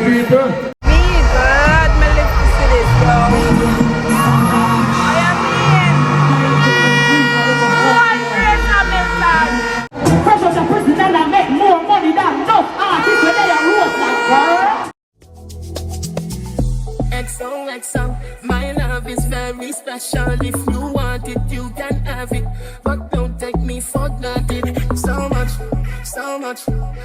people? Me good, me live to see this, yo. I am in. One place Hamilton. Fresh out of prison and I make more money than just artists when they are roast like XOXO, my love is very special. If you want it, you can have it, but don't take me for granted. So much, so much,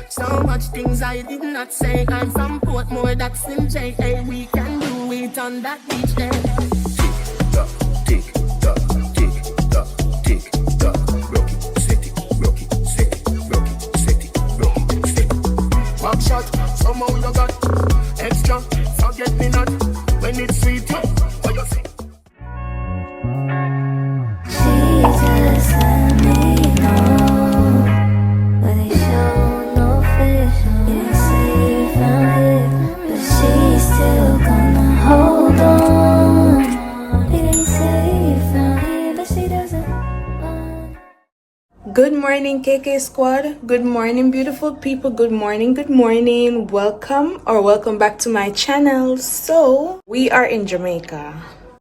so much things I did not say. I'm from Portmore, that's in JA. We can do it on that beach there. Tick tock, tick tock, tick tock, tick tock. Rock it, set it, rock it, set it, rock it, set it, rock it, set it. Back shot, somehow you got extra. Forget me not when it's sweet. What you say? Jesus, let me know. But they show no fish. Didn't say you found it, but she's still gonna hold on. Didn't say you found it, but she doesn't want. Good morning, KK Squad. Good morning, beautiful people. Good morning, good morning. Welcome back to my channel. So, we are in Jamaica.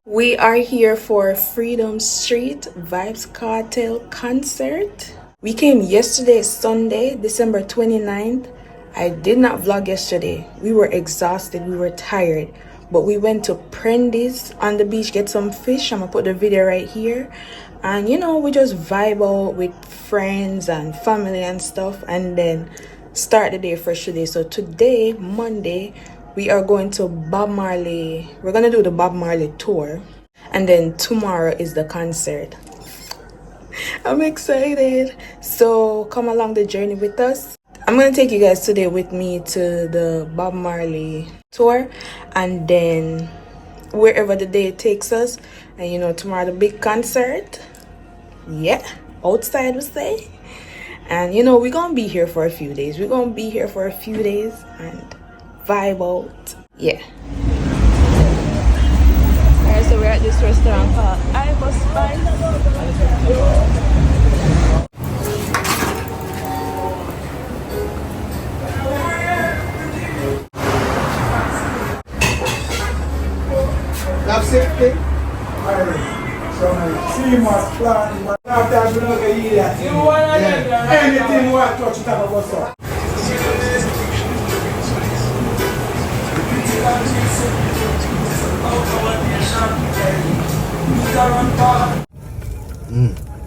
We are here for Freedom Street VYBZ KARTEL concert. We came yesterday, Sunday, December 29th. I did not vlog yesterday. We were exhausted, we were tired. But we went to Prendys on the beach, get some fish. I'm gonna put the video right here. And you know, we just vibe out with friends and family and stuff, and then start the day fresh today. So today, Monday, we are going to Bob Marley. We're gonna do the Bob Marley tour, and then tomorrow is the concert. I'm excited. So come along the journey with us. I'm gonna take you guys today with me to the Bob Marley tour, and then wherever the day takes us. And you know, tomorrow the big concert. Yeah, outside we say. And you know, we're gonna be here for a few days. We're gonna be here for a few days and vibe out. Yeah. Alright, so we're at this restaurant called I Bus Spice. That's it. So, 3 months plan. After you know the year, anything you want to touch, you talk about stuff.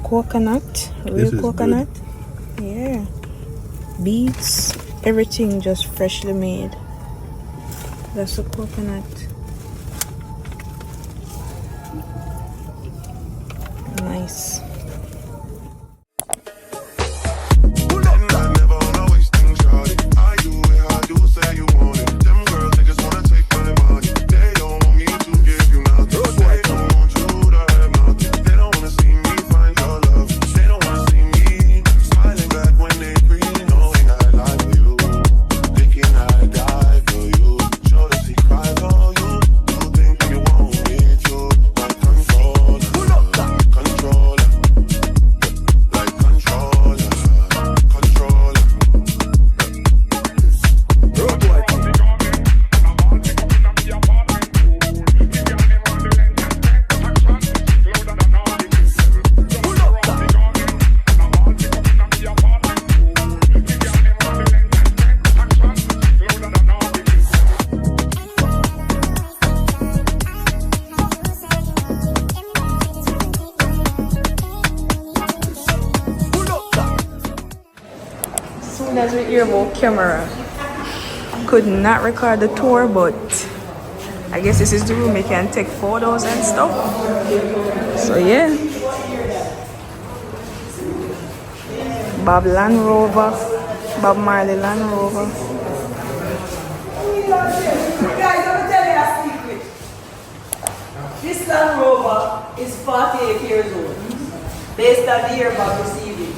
Coconut, real coconut. Good. Yeah. Beets, everything just freshly made. That's the coconut. Nice. As with earbowl camera, could not record the tour, but I guess this is the room you can take photos and stuff. So yeah, Bob Land Rover, Bob Marley Land Rover. Guys, let me tell you a secret. This Land Rover is 48 years old, based on the year Bob received it.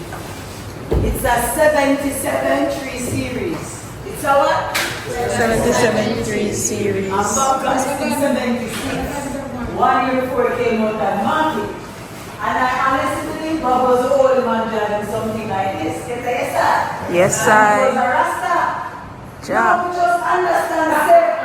It's a 77 3 series. It's a what? 77 3 series. I'm Bob got it in 76. 1 year before it came out on market. And I honestly believe Bob was an old man driving something like this. Yes, sir. Yes, And he was sir. a Rasta. Job. Now we just understand, sir.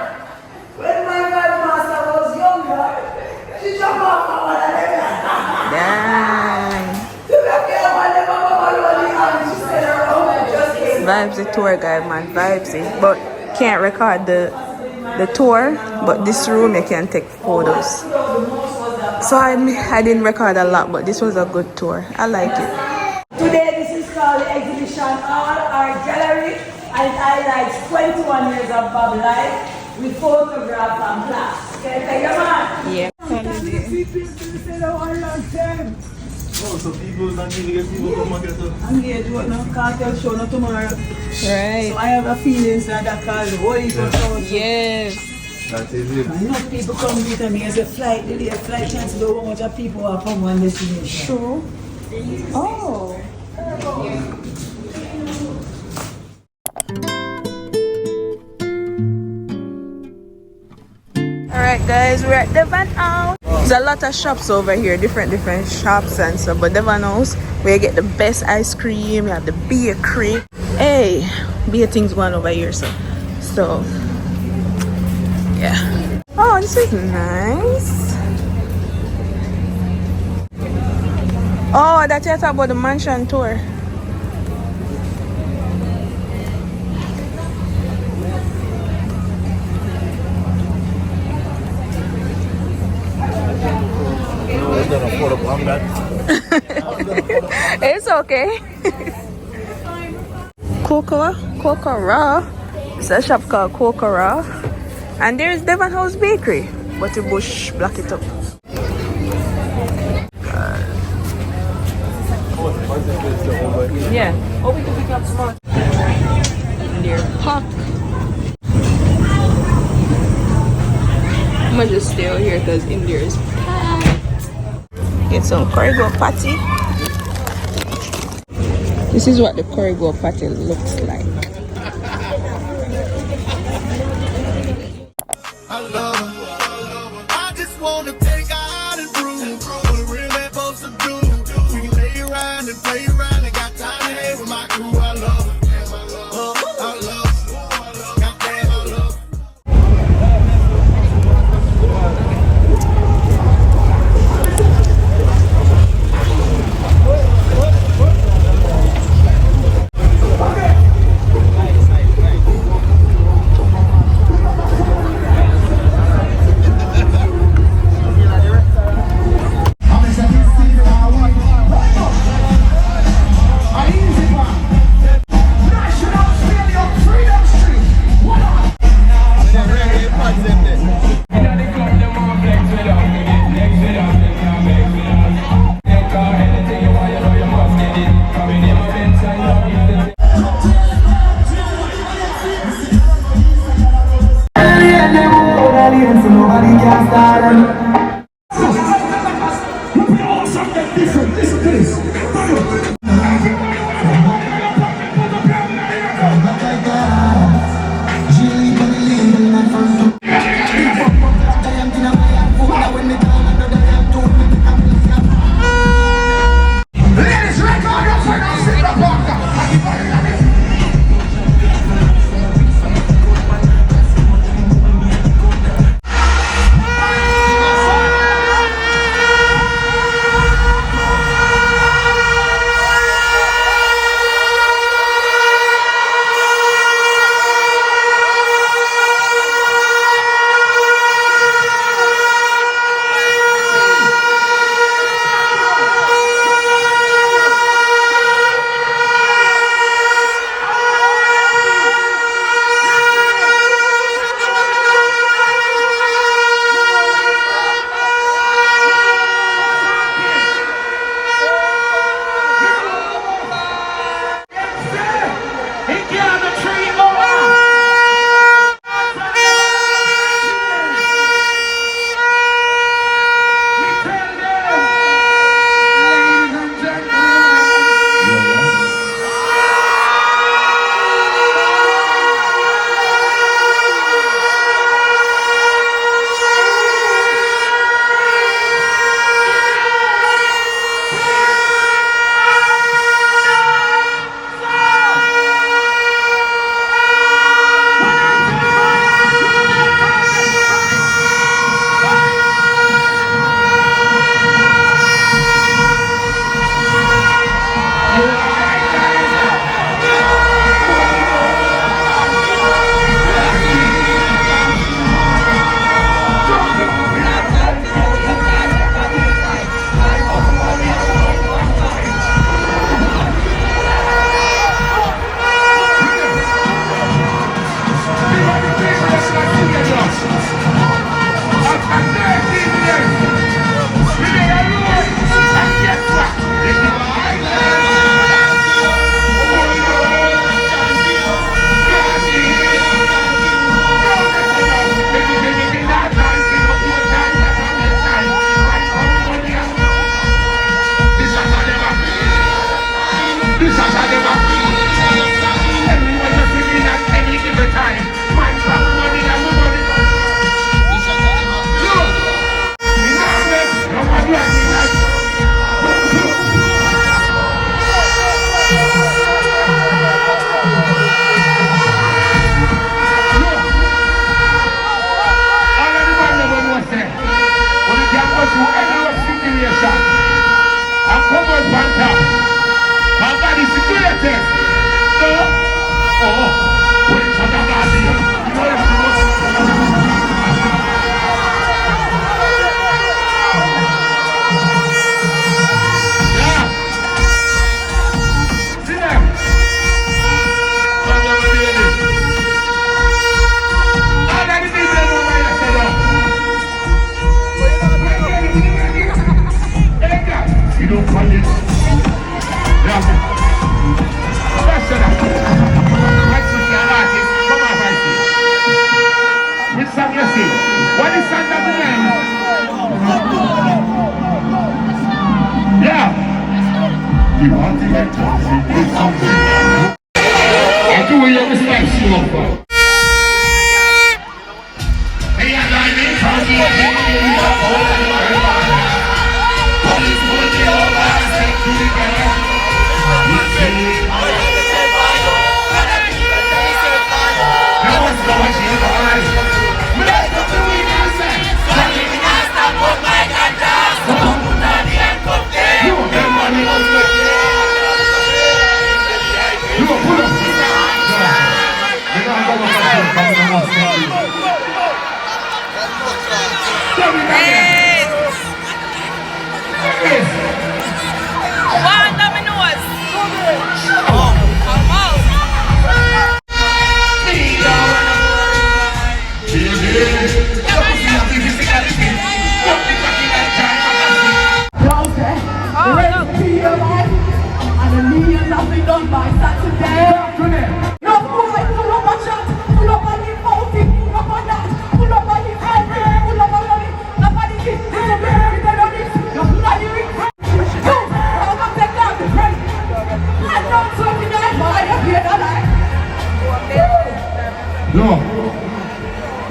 VYBZ tour guide, man. VYBZ, but can't record the tour. But this room you can take photos. So I didn't record a lot, but this was a good tour. I like it. Today this is called the exhibition hall, our gallery, and it highlights 21 years of Bob life with photographs and plaques. Can I tell you, man? Yeah. Oh, so people don't need to get people come and get up. I'm here to do no cartel show no tomorrow. Right. So I have a feeling that called the whole heap of show. Yes. That is it. I know people come with me as a flight delay, flight cancel, how much of people are from one destination. True. Oh. Alright guys, we're at Devon House. There's a lot of shops over here, different shops and stuff. But Devon House, where you get the best ice cream, you have the bakery. Hey, beer things going over here, so yeah. Oh, this is nice. Oh, that's just about the mansion tour. It's okay. Cocoa Raw. It's a shop called Cocoa Raw. And there's Devon House Bakery. But the bush block it up. Yeah. Oh, we can pick up some more. And they're hot. I'm gonna just stay out here because in there is packed. Get some corrigo patty. This is what the corrigo patty looks like. I love her. I just wanna take her out and prove what a real man supposed to do. We can lay around and play around and got time to hang with my crew. I love her. I love her. Goddamn, I love her.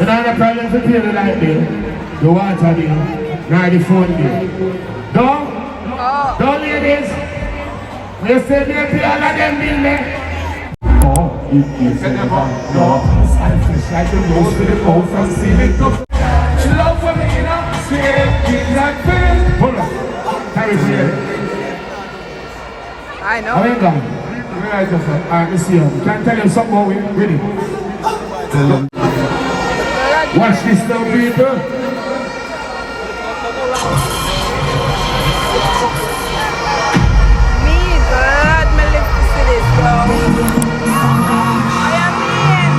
You know the problem for pay the light bill, the water bill, nor the phone bill. Don't ladies. You say they pay all of them bill there. Oh, you say no, selfish like the most of the cold from ceiling to she love for me, you know, say it's like this. Hold on, carry here. I know. I ain't gone. Alright, let's see him. Can I tell you something more with it? Watch this now, people. Me good, me live to see this, yo. I am mean.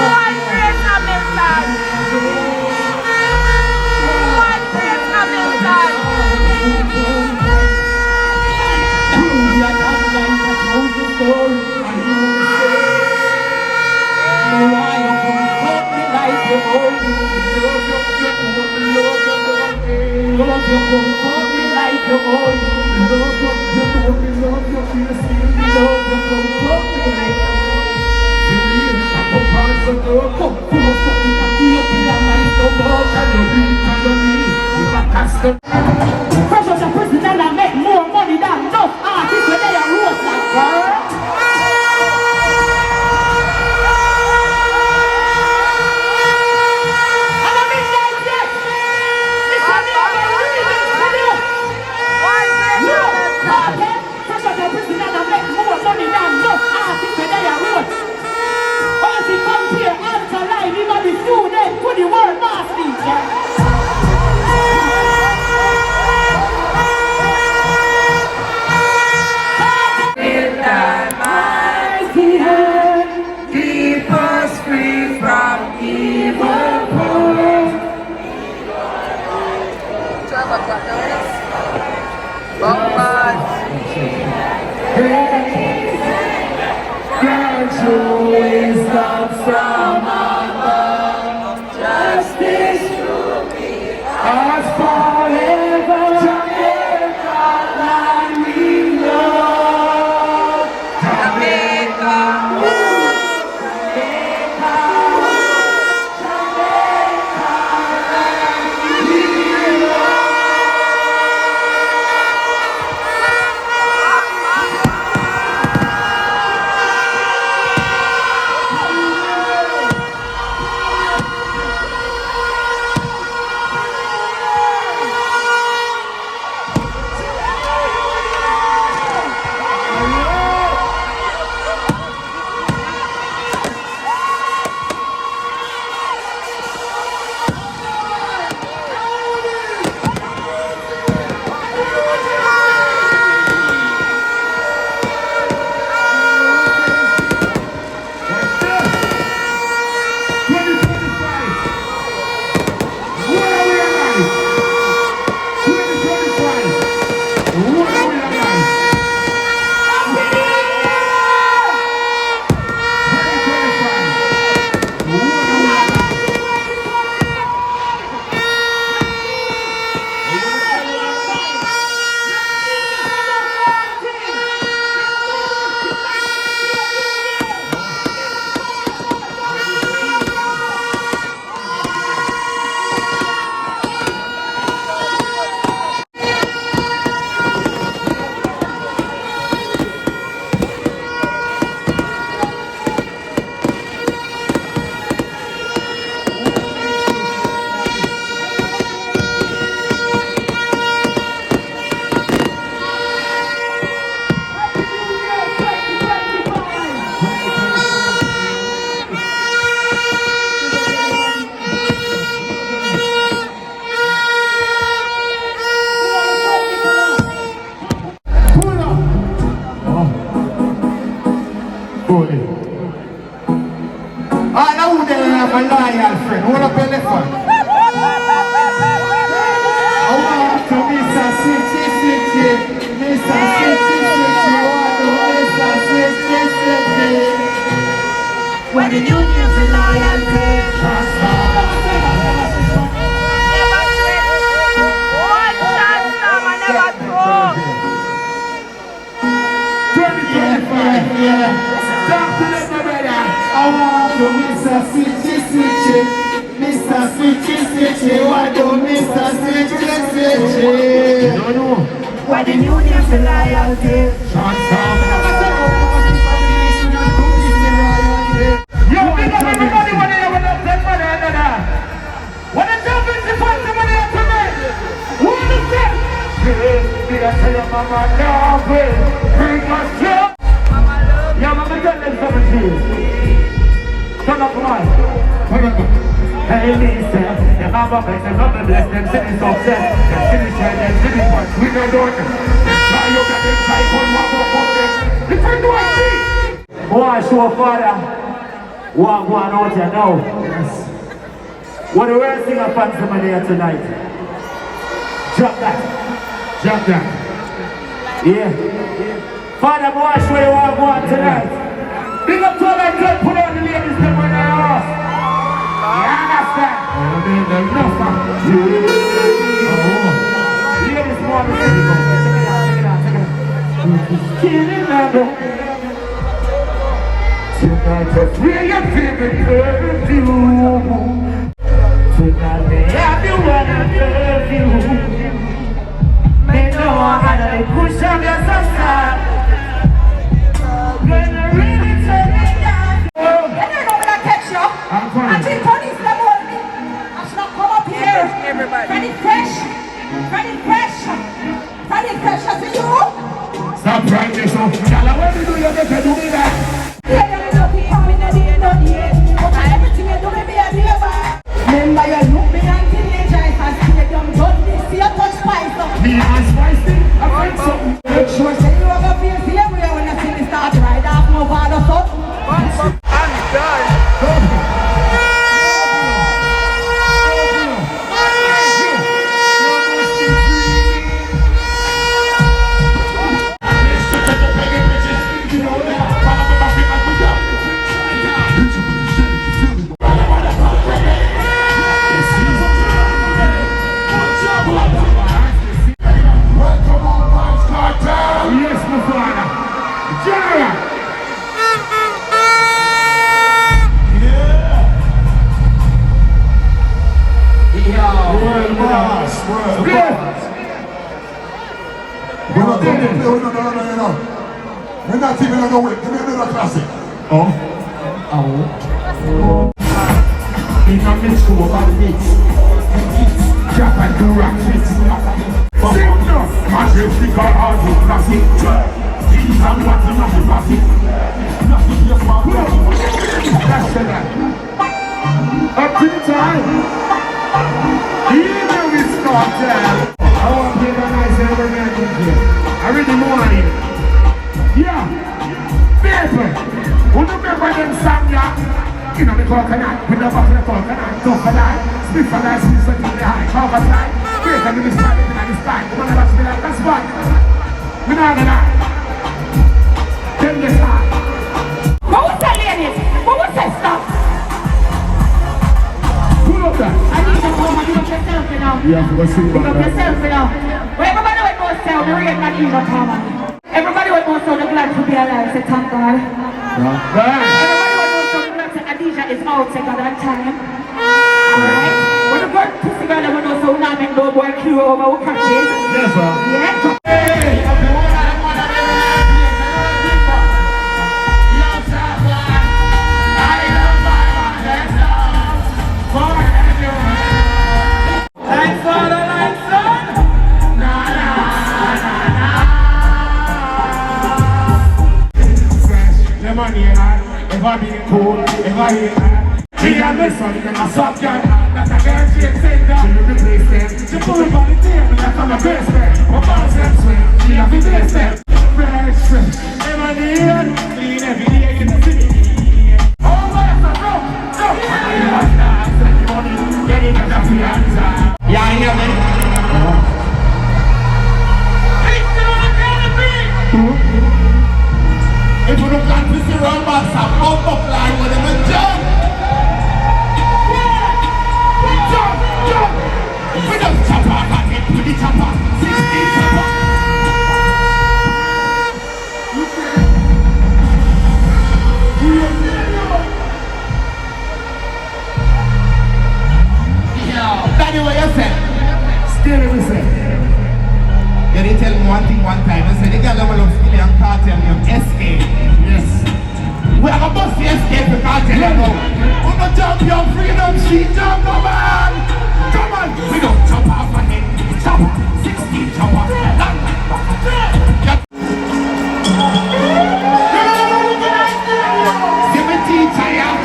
One place Hamilton. One place Hamilton. You're not like a thousand stories, and you say, why you couldn't cut me like you own me? Love you couldn't cut me like you own me. Love you feel still. Love you couldn't cut me like you own me. You need a pop on the door. Come full of fucking cocky up in your mind. No more can you read, can you read? If I catch them. Fresh out of prison and I make more money than enough artists when they are roast like girl. And I mean that yes. It's a new video. No, okay. Fresh out of prison and I make more money than enough artists when they are roast. Once he comes here, answer live, he got the student to the world mass teacher. Keep us free from evil. Grant you wisdom from above. Justice should be us forever. Jamaica, land we love. Jamaica. my loyal friend. Hold up your left one. I want to Mr. Switchy Switchy. Mr. Switchy Switchy. I want to Mr. Switchy Switchy. When the new music loyalty. Trust me. Never switch. One shot, Sam, I never throw. 2025, yeah. Talk to them, my brother. I want to Mr. Switchy Mr. Switchy, Switchy, why don't Mr. Switchy, Switchy? No, no. What the union for loyalty? Yo, big up everybody when they have enough them money and that. When the jumping to find the money up to me. What is that? Big up to your mama, love it. Bring us up. Yeah, mama, tell them something to you. Turn up the mic. Hey, Lisa, your mama makes them up and bless them, sitting success. Them sitting share, them sitting punch. We know don't. Now you got them type on one more for them. Listen to what see. Boy, show father. What going out here now? Yes. What the worst thing I fancy my there tonight? Drop that. Drop that. Yeah. Father, boy, show you what going on tonight. Big up to all that good put on the ladies them when they're off. You understand? Ladies want to see you. Check it out. Tonight just wear your favorite perfume. Tonight may have you one of you. May know how to push up your side. When I really turn it down. You don't know when I catch you. I'm fine. I think police them hold me. I should not come up here. Everybody. Freddy Fresh. Freddy Fresh. Freddy Fresh, I see you. Stop right there, so. Y'all, when you do you get to do me that? Remember you look me and teenage eyes and see them done this, see a touch spice up. Me and spicy, I find something. Make sure say you have a feel see everywhere when I see me start ride off my father son. I'm done. We're not even on the way. Give me another classic. Oh. In a mix over the mix. Drop and do rock mix. Sing no. Majestic or audio classic. These are what you know the classic. Nothing just one. That's the night. Up to the time. Even with cartel. I want to play the nice every man here. I really want it. Yeah, people, who don't remember them song, yeah? You know the coconut, with the bucket of coconut, coconut, split for life, split for the high, cover side, great and the spot, and the spot, one of us be like, that's what? We're not gonna lie. Tell me stop. What was that, ladies? What was that stuff? Pull up that. I need to come and pick up yourself, you know. Yeah, let's see Pick about up that. yourself, you know. Well, everybody will go sell the rate not even come on. Everybody will know so the glad to be alive, say thank God. Everybody will know so the glad say Adija is out, say God on time. Alright? When the bird pussy girl will know so now make no boy cure over who catches. Yes, sir. Yeah? Thanks for the lights, son. The money ever be cool, ever here. Me and my son, them a soft girl. That a girl she send down. She replace them. She pull up on the table like I'm a basement. My boss them swing, she have to place them. Fresh, ever here, clean every day in the city. Oh, my son, no. You must not spend money, get it as a free answer. Yeah, I hear me. Hey, still on the kind of beat. If you look at this around box, I'm up line with them and jump. Jump. We don't chop out and get to the chopper. 16 chopper. me what you say. Still me say. You did tell me one thing one time. I said the girl that love Skilly and Kartel name SK. Yes. We have a bus the SK for Kartel now. We're gonna jump your freedom sheet jump, come on. Come on. We don't jump off my head. Jump off. 16 jump off. Give me teacher, yeah.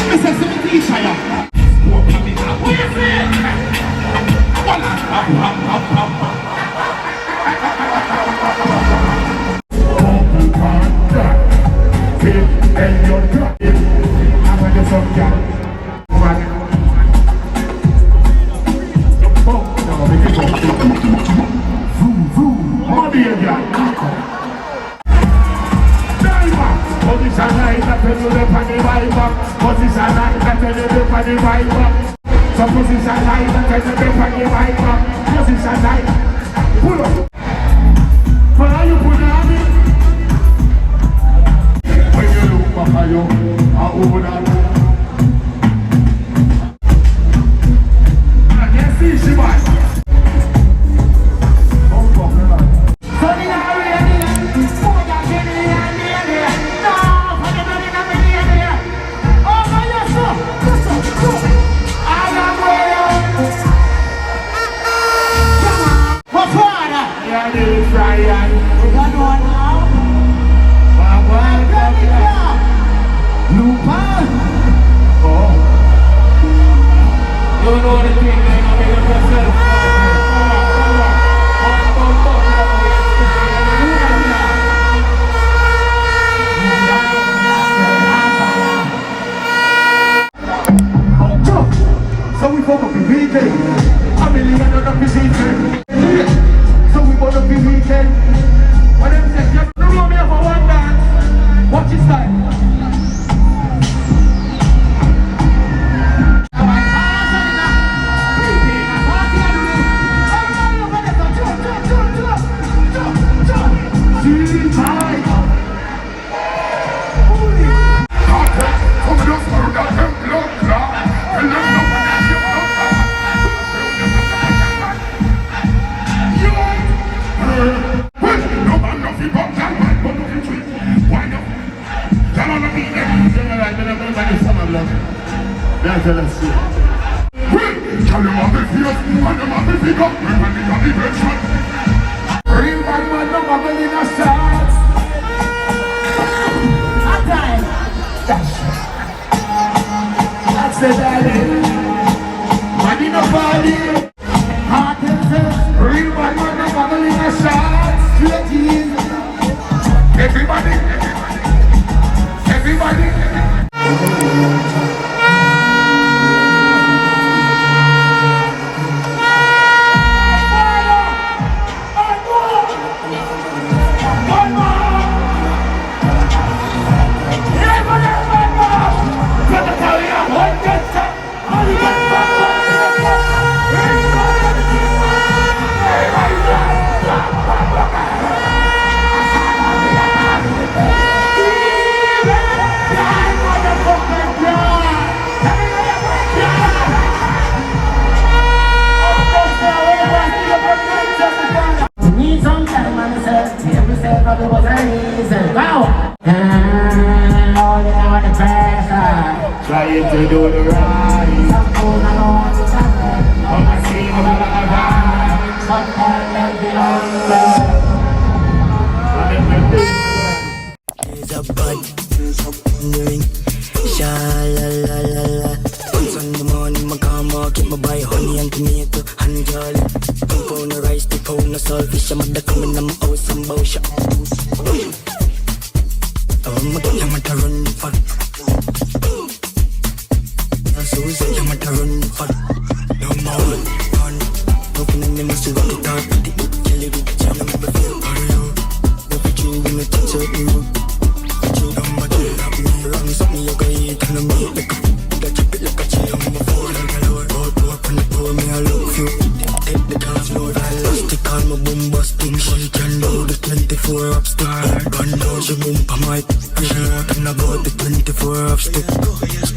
Mr. Give me teacher, yeah. What is it? So position light, and tell the paper give right back. Position light, pull up. But how you put on it? When you look back at you, I open that. I can see she might. Oh, fuck me, man. So the already, for that get no, for the money not be here. Oh, my yes, sir. What's wrong? Yeah, this is Ryan. We got one now. Lupa. Oh. You know the thing, man. I'm going to yourself. So we fuck up the weekend. A million on the weekend. So we bought up the weekend. What them say? Just do me for one dance. Watch his style. Let's see. Tell them how they feel, and them how they pick up, when they got the version. Real bad man, no bubble in a shot. A time. That's the daddy. Man in a body. Heart and face. Real bad man, no bubble in a shot. Straight in. Everybody. Trying to do the right. On my scene of a vibe. There's a bud in the ring. Sha la la la la. Once on the morning, my car market, my buy honey and tomato and jolly. Come pound the rice, the pound the saltfish. I'm at the coming, I'm out some bullshit. I'm at the run for. So I'm at the run for. No more run. Opening the muscle with the dark. Kill it with the jam, I'm a feel for you. No for you, when the touch up you. You don't matter, love me. Run something you can eat, and I'm eat like a that chip it like a chill. I'm a fool like a lord. Road on the door, me I look few. Take the dance floor, I lost the car, my boom busting. She can do the 24 upstairs. Gun down, she boom for my. She know I'm about the 24 upstairs.